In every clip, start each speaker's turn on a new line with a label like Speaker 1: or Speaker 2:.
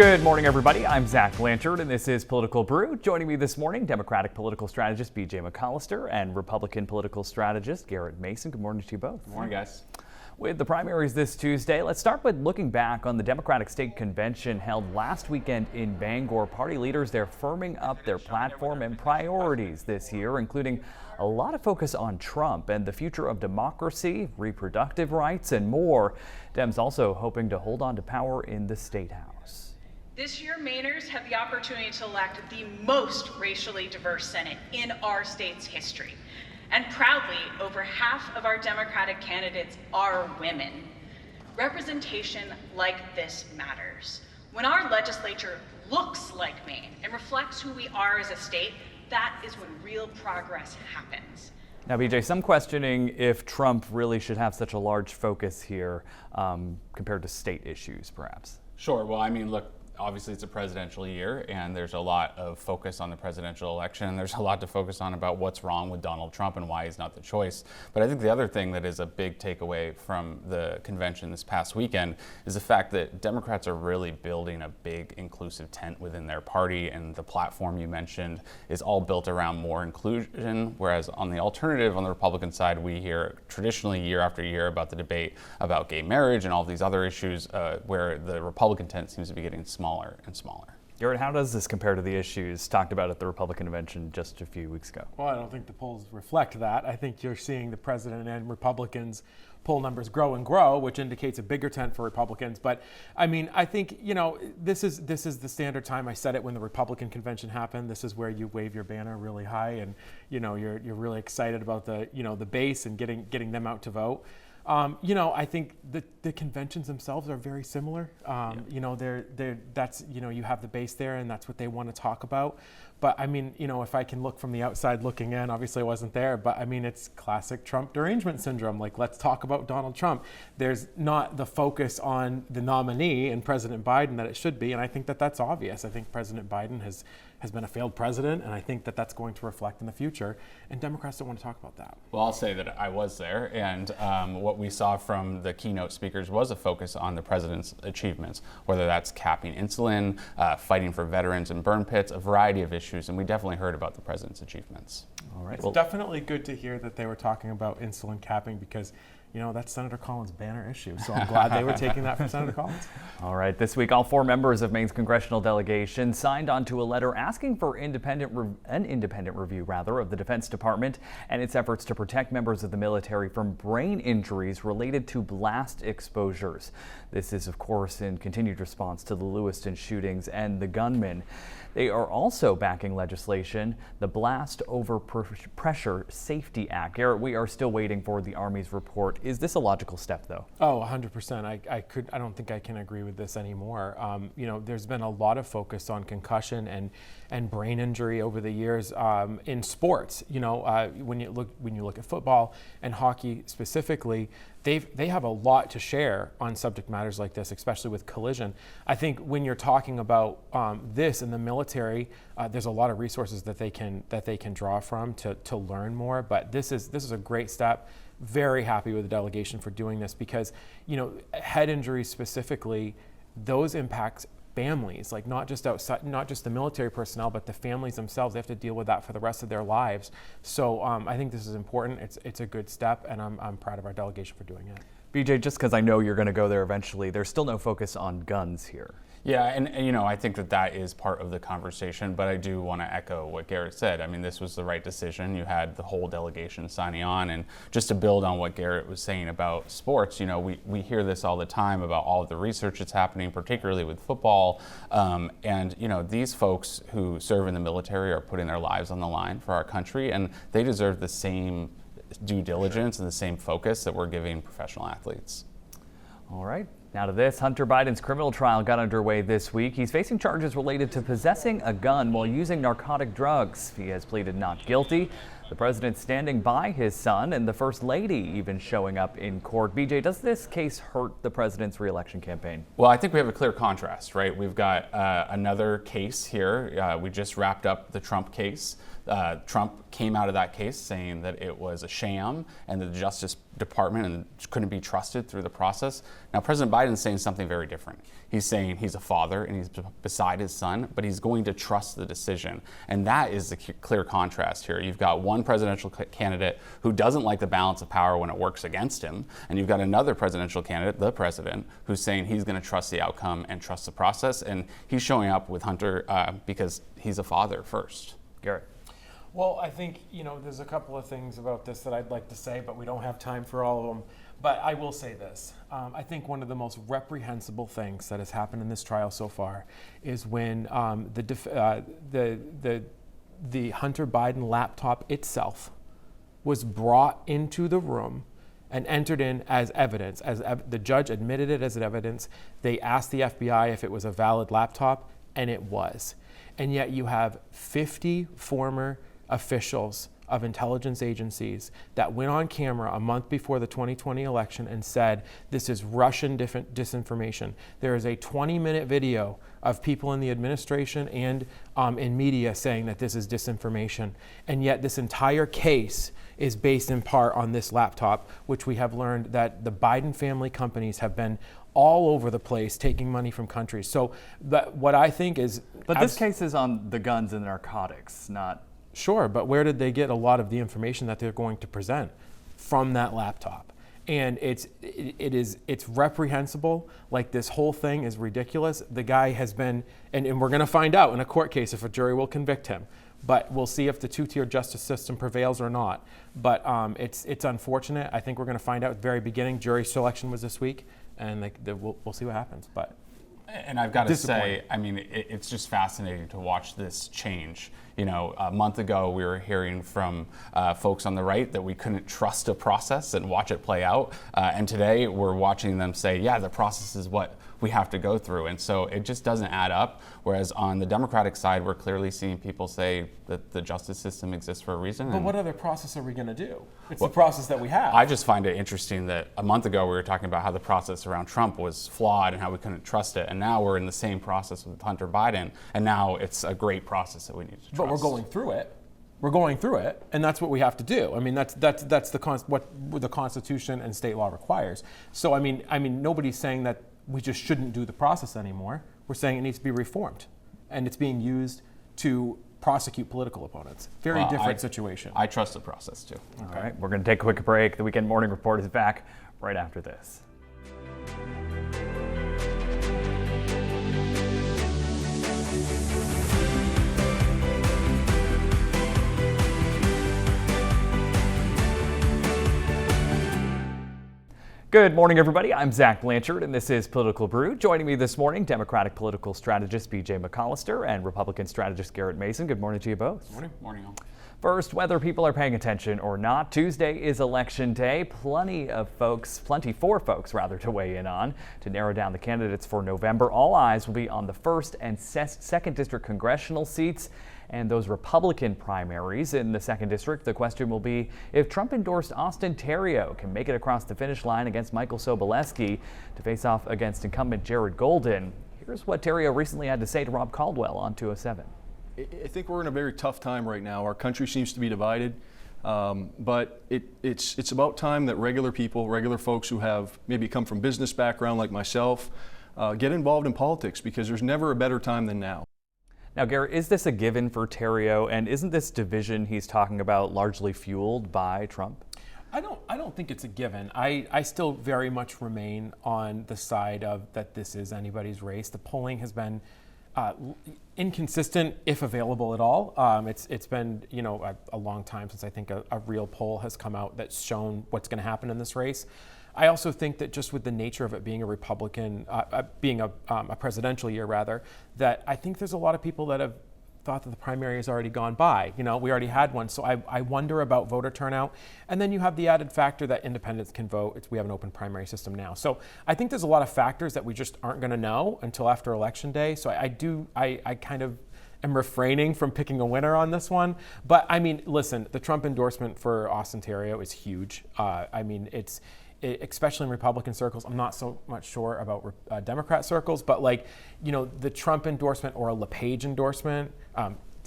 Speaker 1: Good morning, everybody. I'm Zach Blanchard, and this is Political Brew. Joining me this morning, Democratic political strategist BJ McCollister and Republican political strategist Garrett Mason. Good morning to you both.
Speaker 2: Good morning, guys.
Speaker 1: With the primaries this Tuesday, let's start with looking back on the Democratic State Convention held last weekend in Bangor. Party leaders there firming up their platform and priorities this year, including a lot of focus on Trump and the future of democracy, reproductive rights, and more. Dems also hoping to hold on to power in the State House.
Speaker 3: This year, Mainers have the opportunity to elect the most racially diverse Senate in our state's history. And proudly, over half of our Democratic candidates are women. Representation like this matters. When our legislature looks like Maine and reflects who we are as a state, that is when real progress happens.
Speaker 1: Now, BJ, some questioning if Trump really should have such a large focus here compared to state issues, perhaps.
Speaker 2: Sure. Well, I mean, look, obviously it's a presidential year and there's a lot of focus on the presidential election. There's a lot to focus on about what's wrong with Donald Trump and why he's not the choice. But I think the other thing that is a big takeaway from the convention this past weekend is the fact that Democrats are really building a big inclusive tent within their party, and the platform you mentioned is all built around more inclusion, whereas on the alternative, on the Republican side, we hear traditionally year after year about the debate about gay marriage and all these other issues where the Republican tent seems to be getting smaller and smaller.
Speaker 1: Garrett, how does this compare to the issues talked about at the Republican convention just a few weeks ago?
Speaker 4: Well, I don't think the polls reflect that. I think you're seeing the president and Republicans poll numbers grow and grow, which indicates a bigger tent for Republicans. But I mean, I think, you know, this is the standard time. I said it when the Republican convention happened. This is where you wave your banner really high and, you know, you're really excited about the base and getting them out to vote. I think the conventions themselves are very similar. That's you have the base there, and that's what they want to talk about. But I mean, if I can look from the outside looking in, obviously I wasn't there, but I mean, it's classic Trump derangement syndrome. Like, let's talk about Donald Trump. There's not the focus on the nominee and President Biden that it should be, and I think that that's obvious. I think President Biden has been a failed president, and I think that that's going to reflect in the future, and Democrats don't want to talk about that.
Speaker 2: Well, I'll say that I was there, and what we saw from the keynote speakers was a focus on the president's achievements, whether that's capping insulin, fighting for veterans in burn pits, a variety of issues, and we definitely heard about the president's achievements.
Speaker 1: All right.
Speaker 4: It's definitely good to hear that they were talking about insulin capping, because that's Senator Collins' banner issue. So I'm glad they were taking that from Senator Collins.
Speaker 1: All right. This week, all 4 members of Maine's congressional delegation signed onto a letter asking for an independent review of the Defense Department and its efforts to protect members of the military from brain injuries related to blast exposures. This is, of course, in continued response to the Lewiston shootings and the gunman. They are also backing legislation, the Blast Over Pressure Safety Act. Garrett, we are still waiting for the Army's report. Is this a logical step, though?
Speaker 4: Oh, 100%. I don't think I can agree with this anymore. There's been a lot of focus on concussion and brain injury over the years in sports. When you look at football and hockey specifically, they have a lot to share on subject matters like this, especially with collision. I think when you're talking about this in the military, there's a lot of resources that they can draw from to learn more. But this is a great step. Very happy with the delegation for doing this, because head injuries specifically, those impact families, like not just the military personnel, but the families themselves. They have to deal with that for the rest of their lives. So I think this is important. It's a good step, and I'm proud of our delegation for doing it.
Speaker 1: BJ, just because I know you're going to go there eventually, there's still no focus on guns here.
Speaker 2: Yeah, and I think that is part of the conversation, but I do want to echo what Garrett said. I mean, this was the right decision. You had the whole delegation signing on, and just to build on what Garrett was saying about sports, we hear this all the time about all of the research that's happening, particularly with football, and these folks who serve in the military are putting their lives on the line for our country, and they deserve the same due diligence and the same focus that we're giving professional athletes.
Speaker 1: All right. Now to this, Hunter Biden's criminal trial got underway this week. He's facing charges related to possessing a gun while using narcotic drugs. He has pleaded not guilty. The president standing by his son, and the first lady even showing up in court. BJ, does this case hurt the president's re-election campaign?
Speaker 2: Well, I think we have a clear contrast, right? We've got another case here. We just wrapped up the Trump case. Trump came out of that case saying that it was a sham and that the Justice Department and couldn't be trusted through the process. Now, President Biden's saying something very different. He's saying he's a father and he's beside his son, but he's going to trust the decision. And that is the clear contrast here. You've got one presidential candidate who doesn't like the balance of power when it works against him, and you've got another presidential candidate, the president, who's saying he's going to trust the outcome and trust the process. And he's showing up with Hunter because he's a father first.
Speaker 1: Garrett.
Speaker 4: Well, I think, there's a couple of things about this that I'd like to say, but we don't have time for all of them. But I will say this. I think one of the most reprehensible things that has happened in this trial so far is when the Hunter Biden laptop itself was brought into the room and entered in as evidence. The judge admitted it as evidence. They asked the FBI if it was a valid laptop, and it was. And yet you have 50 former officials of intelligence agencies that went on camera a month before the 2020 election and said, this is Russian disinformation. There is a 20-minute video of people in the administration and in media saying that this is disinformation. And yet this entire case is based in part on this laptop, which we have learned that the Biden family companies have been all over the place taking money from countries. So what I think is...
Speaker 1: But this case is on the guns and narcotics, not...
Speaker 4: Sure, but where did they get a lot of the information that they're going to present? From that laptop. And it's reprehensible. Like, this whole thing is ridiculous. The guy has been, and we're going to find out in a court case if a jury will convict him. But we'll see if the two-tier justice system prevails or not. But it's unfortunate. I think we're going to find out at the very beginning. Jury selection was this week, and we'll see what happens. But
Speaker 2: and I've got to say, I mean, it's just fascinating to watch this change. A month ago we were hearing from folks on the right that we couldn't trust a process and watch it play out. And today we're watching them say, yeah, the process is what we have to go through. And so it just doesn't add up. Whereas on the Democratic side, we're clearly seeing people say that the justice system exists for a reason.
Speaker 4: But what other process are we going to do? It's the process that we have.
Speaker 2: I just find it interesting that a month ago we were talking about how the process around Trump was flawed and how we couldn't trust it. And now we're in the same process with Hunter Biden. And now it's a great process that we need to trust.
Speaker 4: But we're going through it. We're going through it, and that's what we have to do. I mean, that's what the Constitution and state law requires. So I mean, nobody's saying that we just shouldn't do the process anymore. We're saying it needs to be reformed, and it's being used to prosecute political opponents. Very different situation.
Speaker 2: I trust the process too.
Speaker 1: All right, we're going to take a quick break. The Weekend Morning Report is back right after this. Good morning, everybody. I'm Zach Blanchard, and this is Political Brew. Joining me this morning, Democratic political strategist BJ McCollister and Republican strategist Garrett Mason. Good morning to you both.
Speaker 2: Morning. Morning, all.
Speaker 1: First, whether people are paying attention or not, Tuesday is election day. Plenty for folks to weigh in on. To narrow down the candidates for November, all eyes will be on the 1st and 2nd District congressional seats and those Republican primaries in the 2nd District. The question will be if Trump-endorsed Austin Theriault can make it across the finish line against Michael Sobolewski to face off against incumbent Jared Golden. Here's what Theriault recently had to say to Rob Caldwell on 207.
Speaker 5: I think we're in a very tough time right now. Our country seems to be divided, but it's about time that regular people, regular folks who have maybe come from business background like myself, get involved in politics, because there's never a better time than now.
Speaker 1: Now, Garrett, is this a given for Theriault, and isn't this division he's talking about largely fueled by Trump?
Speaker 4: I don't think it's a given. I still very much remain on the side of that this is anybody's race. The polling has been inconsistent, if available at all. It's been a long time since I think a real poll has come out that's shown what's going to happen in this race. I also think that just with the nature of it being a Republican, being a presidential year rather, that I think there's a lot of people that have thought that the primary has already gone by. We already had one. So I wonder about voter turnout. And then you have the added factor that independents can vote. We have an open primary system now. So I think there's a lot of factors that we just aren't going to know until after Election Day. So I kind of am refraining from picking a winner on this one. But I mean, listen, the Trump endorsement for Austin Theriault is huge. Especially in Republican circles. I'm not so much sure about Democrat circles, but the Trump endorsement or a LePage endorsement,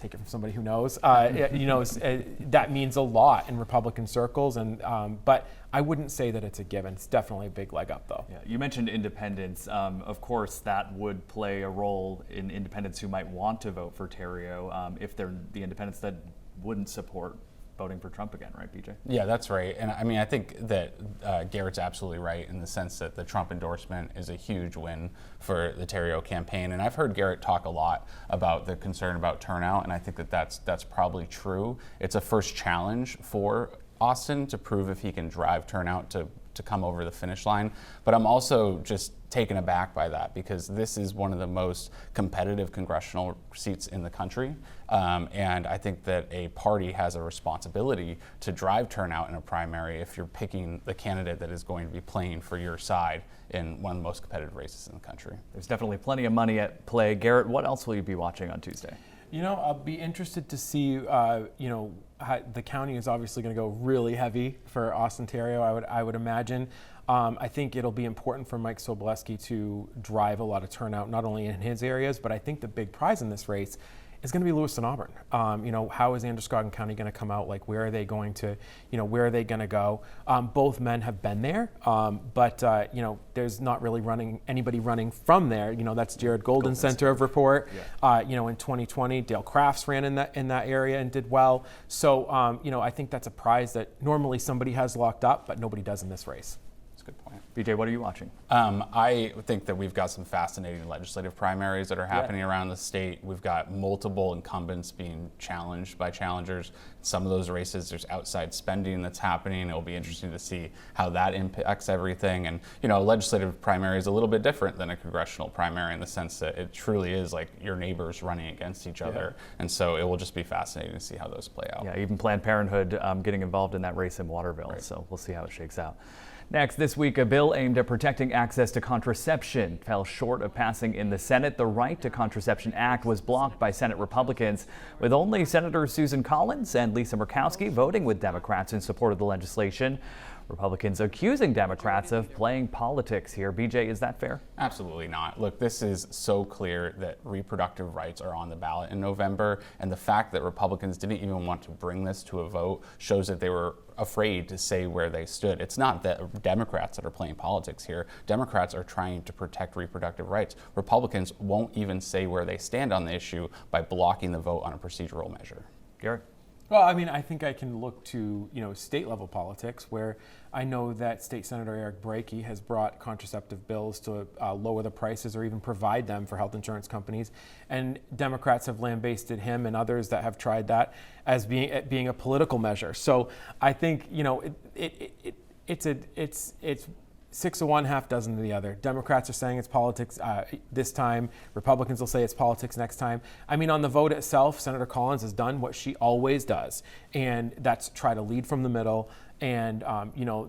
Speaker 4: take it from somebody who knows, that means a lot in Republican circles. And but I wouldn't say that it's a given. It's definitely a big leg up, though.
Speaker 1: Yeah, you mentioned independents. Of course, that would play a role in independents who might want to vote for Theriault if they're the independents that wouldn't support voting for Trump again, right, BJ?
Speaker 2: Yeah, that's right. And I mean, I think that Garrett's absolutely right in the sense that the Trump endorsement is a huge win for the Theriault campaign. And I've heard Garrett talk a lot about the concern about turnout, and I think that that's probably true. It's a first challenge for Austin to prove if he can drive turnout to come over the finish line. But I'm also just taken aback by that because this is one of the most competitive congressional seats in the country. And I think that a party has a responsibility to drive turnout in a primary if you're picking the candidate that is going to be playing for your side in one of the most competitive races in the country.
Speaker 1: There's definitely plenty of money at play. Garrett, what else will you be watching on Tuesday?
Speaker 4: I'll be interested to see, how the county is obviously going to go really heavy for Austin Theriault, I would imagine. I think it'll be important for Mike Sobolewski to drive a lot of turnout, not only in his areas, but I think the big prize in this race is going to be Lewiston Auburn. How is Androscoggin County going to come out? Like, where are they going to, where are they going to go? Both men have been there, but there's not really anybody running from there. That's Jared Golden's center of report. Yeah. In 2020, Dale Crafts ran in that area and did well. So, I think that's a prize that normally somebody has locked up, but nobody does in this race.
Speaker 2: Good point.
Speaker 1: BJ, what are you watching?
Speaker 2: I think that we've got some fascinating legislative primaries that are happening around the state. We've got multiple incumbents being challenged by challengers. Some of those races, there's outside spending that's happening. It'll be interesting to see how that impacts everything. And, a legislative primary is a little bit different than a congressional primary in the sense that it truly is like your neighbors running against each other. And so it will just be fascinating to see how those play out.
Speaker 1: Yeah, even Planned Parenthood getting involved in that race in Waterville. Right. So we'll see how it shakes out. Next, this week, a bill aimed at protecting access to contraception fell short of passing in the Senate. The Right to Contraception Act was blocked by Senate Republicans, with only Senators Susan Collins and Lisa Murkowski voting with Democrats in support of the legislation. Republicans accusing Democrats of playing politics here. BJ, is that fair?
Speaker 2: Absolutely not. Look, this is so clear that reproductive rights are on the ballot in November, and the fact that Republicans didn't even want to bring this to a vote shows that they were afraid to say where they stood. It's not that Democrats that are playing politics here. Democrats are trying to protect reproductive rights. Republicans won't even say where they stand on the issue by blocking the vote on a procedural measure.
Speaker 1: Garrett?
Speaker 4: Well, I think I can look to, state level politics where I know that State Senator Eric Brakey has brought contraceptive bills to lower the prices or even provide them for health insurance companies. And Democrats have lambasted him and others that have tried that as being a political measure. So I think, it's 6 of one, half dozen of the other. Democrats are saying it's politics this time. Republicans will say it's politics next time. On the vote itself, Senator Collins has done what she always does, and that's try to lead from the middle. And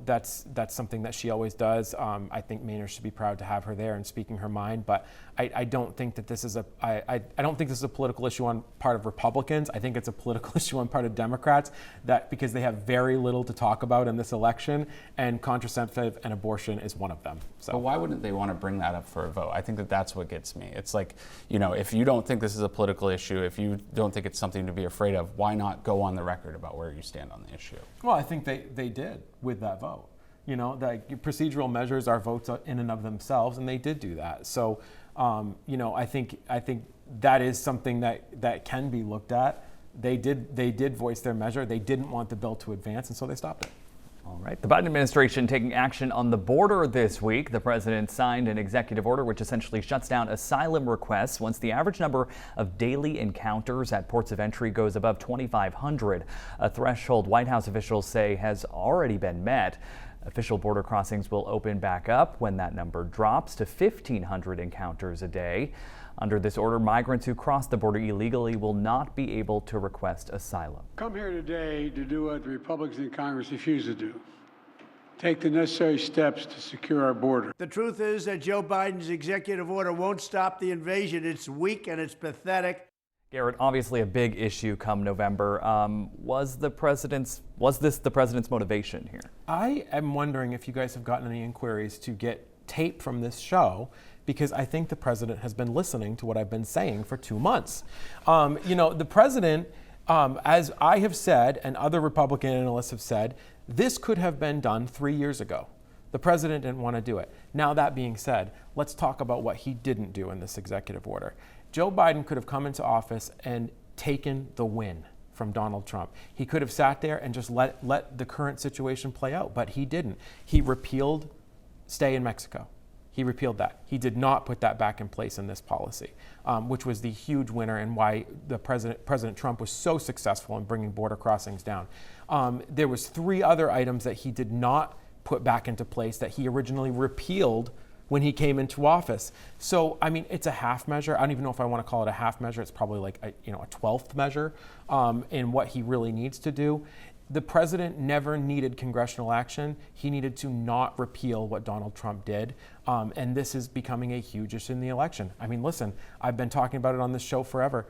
Speaker 4: that's something that she always does. I think Mainers should be proud to have her there and speaking her mind. But I don't think that this is I don't think this is a political issue on part of Republicans. I think it's a political issue on part of Democrats, that because they have very little to talk about in this election, and contraceptive and abortion is one of them. So
Speaker 2: but why wouldn't they want to bring that up for a vote? I think that's what gets me. It's like, if you don't think this is a political issue, if you don't think it's something to be afraid of, why not go on the record about where you stand on the issue?
Speaker 4: Well, I think they did with that vote. That procedural measures are votes in and of themselves, and they did do that. So, I think that is something that can be looked at. They did voice their measure. They didn't want the bill to advance, and so they stopped it.
Speaker 1: All right. The Biden administration taking action on the border this week. The president signed an executive order which essentially shuts down asylum requests once the average number of daily encounters at ports of entry goes above 2,500, a threshold White House officials say has already been met. Official border crossings will open back up when that number drops to 1,500 encounters a day. Under this order, migrants who cross the border illegally will not be able to request asylum.
Speaker 6: Come here today to do what the Republicans in Congress refuse to do. Take the necessary steps to secure our border.
Speaker 7: The truth is that Joe Biden's executive order won't stop the invasion. It's weak and it's pathetic.
Speaker 1: Garrett, obviously a big issue come November. Was this the president's motivation here?
Speaker 4: I am wondering if you guys have gotten any inquiries to get tape from this show because I think the president has been listening to what I've been saying for 2 months. The president, as I have said and other Republican analysts have said, this could have been done 3 years ago. The president didn't want to do it. Now, that being said, let's talk about what he didn't do in this executive order. Joe Biden could have come into office and taken the win from Donald Trump. He could have sat there and just let the current situation play out, but he didn't. He repealed Stay in Mexico. He repealed that. He did not put that back in place in this policy, which was the huge winner and why the President Trump was so successful in bringing border crossings down. There was 3 other items that he did not put back into place that he originally repealed when he came into office. So, I mean, it's a half measure. I don't even know if I want to call it a half measure. It's probably like a 12th measure in what he really needs to do. The president never needed congressional action. He needed to not repeal what Donald Trump did. And this is becoming a huge issue in the election. I mean, listen, I've been talking about it on this show forever.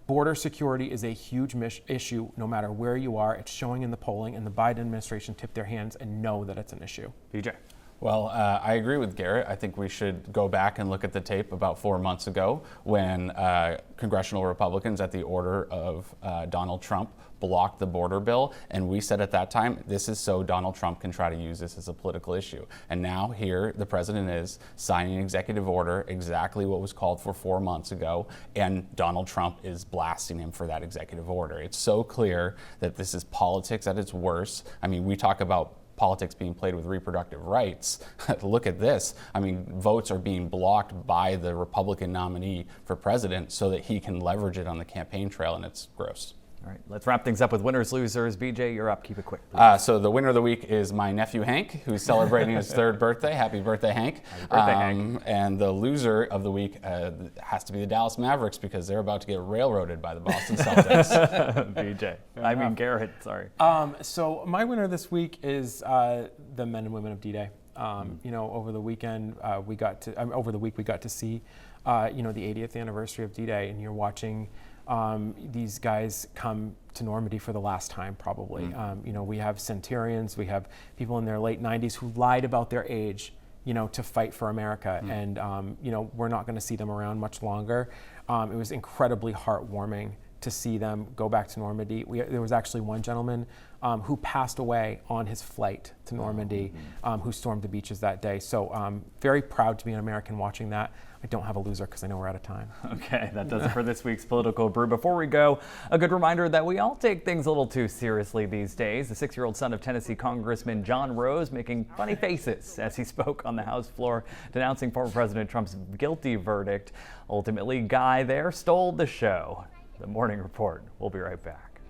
Speaker 4: Border security is a huge issue no matter where you are. It's showing in the polling, and the Biden administration tipped their hands and know that it's an issue.
Speaker 1: BJ.
Speaker 2: Well, I agree with Garrett. I think we should go back and look at the tape about 4 months ago when congressional Republicans at the order of Donald Trump blocked the border bill. And we said at that time, this is so Donald Trump can try to use this as a political issue. And now here the president is signing an executive order, exactly what was called for 4 months ago. And Donald Trump is blasting him for that executive order. It's so clear that this is politics at its worst. I mean, we talk about politics being played with reproductive rights. Look at this. I mean, votes are being blocked by the Republican nominee for president so that he can leverage it on the campaign trail, and it's gross.
Speaker 1: All right, let's wrap things up with winners, losers. BJ, you're up. Keep it quick.
Speaker 2: So the winner of the week is my nephew Hank, who's celebrating his 3rd birthday. Happy birthday, Hank.
Speaker 1: Happy birthday, Hank.
Speaker 2: And the loser of the week has to be the Dallas Mavericks because they're about to get railroaded by the Boston Celtics.
Speaker 1: BJ. I mean Garrett, sorry.
Speaker 4: So my winner this week is the men and women of D-Day. Over the weekend, we got to see, the 80th anniversary of D-Day, and you're watching these guys come to Normandy for the last time, probably. We have centurions, we have people in their late 90s who lied about their age, to fight for America. And, we're not going to see them around much longer. It was incredibly heartwarming to see them go back to Normandy. There was actually one gentleman who passed away on his flight to Normandy, who stormed the beaches that day. So very proud to be an American watching that. I don't have a loser because I know we're out of time.
Speaker 1: Okay, that does it for this week's Political Brew. Before we go, a good reminder that we all take things a little too seriously these days. The 6-year-old son of Tennessee Congressman John Rose making funny faces as he spoke on the House floor denouncing former President Trump's guilty verdict. Ultimately, Guy there stole the show. The Morning Report. We'll be right back.